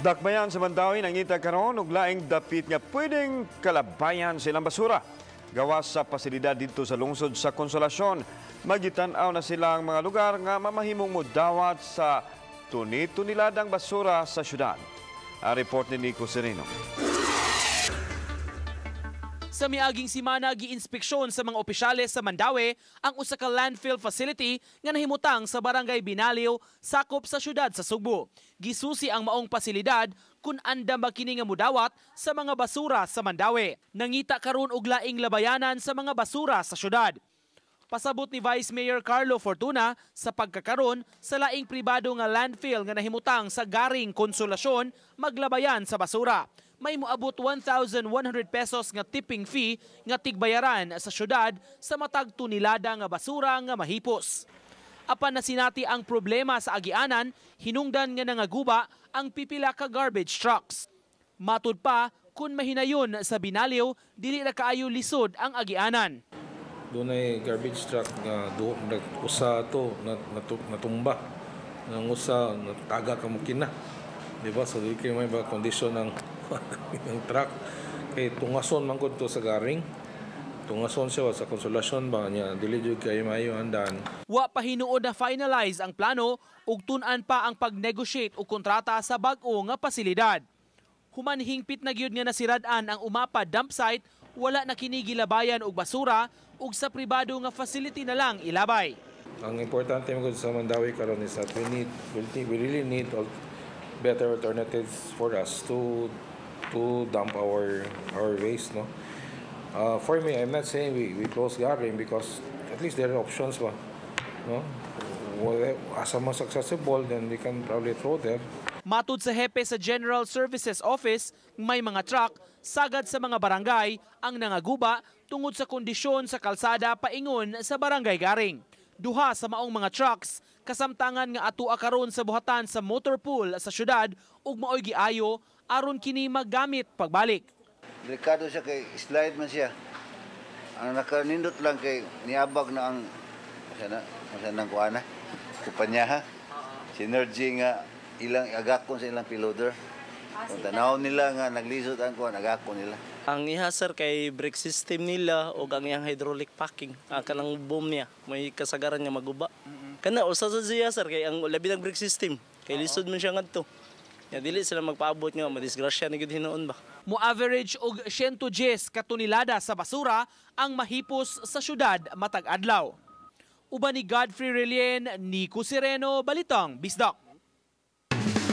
Dakbayan sa Mandawi nangita karon og laing dapit nga pwedeng kalabayan sa ilang basura. Gawas sa pasilidad dito sa lungsod sa Konsolasyon, magitan-aw na silang mga lugar nga mamahimong modawat sa tuni-tuniladang basura sa syudad. Ang report ni Nico Sereno. Sa miaging simana gi-inspeksyon sa mga opisyales sa Mandawi ang usa ka landfill facility nga nahimutang sa barangay Binaliw, sakop sa syudad sa Sugbo. Gisusi ang maong pasilidad kung andam ba kini nga mudawat sa mga basura sa Mandawi. Nangita karon og laing labayanan sa mga basura sa syudad. Pasabot ni Vice Mayor Carlo Fortuna sa pagkakaron sa laing pribado nga landfill nga nahimutang sa Garing Konsolasyon maglabayan sa basura. May moabot 1,100 pesos nga tipping fee nga tigbayaran sa syudad sa matag tunilada nga basura nga mahipos. Apan nasinati ang problema sa agianan, hinungdan nga nangaguba ang pipila ka garbage trucks. Matud pa, kung mahinayon sa Binaliw, dili na kaayo lisod ang agianan. Doon ay garbage truck nga usa to natumba. Nang usa nataga ka mo kina. Diba? So, di kayo may ba kondisyon ng truck. Kaya tungason man ko to sa Garing. Tungason siya sa Konsolasyon ba niya. Dili jud kayo mayo andan. Wa pa hinuod na finalize ang plano ug tun-an pa ang pag-negotiate o kontrata sa bag-o nga pasilidad. Human hingpit na gyud nga nasirad-an ang umapa dump site, wala na kini gilabayan og basura ug sa pribado nga facility na lang ilabay. Ang importante mo sa Mandawi karon is that we really need better alternatives for us to dump our waste, no. For me, I'm not saying we close Garing because at least there are options ba, no. As a mas accessible, then we can probably throw there. Matud sa hepe sa General Services Office, may mga truck sagad sa mga barangay ang nangaguba tungod sa kondisyon sa kalsada paingon sa barangay Garing. Duha sa maong mga trucks kasamtangan nga atua karon sa buhatan sa motor pool sa syudad ug maoy giayo aron kini maggamit pagbalik. Delikado siya kay slide man siya. Ang nakanindot lang kay niabag na ang masanang kuana kupanya ha. Synergy nga ilang agakon sa ilang piloder. Kung tanaw nila nga naglisod ang kuan agakon nila. Ang iha sir kay brake system nila o ang iyang hydraulic packing. Kanang boom niya, may kasagaran niya maguba. Kana usa sa siya sir kay ang labi ng brake system. Kay lisod man siya ngadto. Ya dili sila magpaabot nga madisgrasya ni gud hinuon ba. Mo average og 110 ka tonelada sa basura ang mahipos sa syudad matag adlaw. Uban ni Godfrey Relien, Nico Sereno, Balitang Bisdak.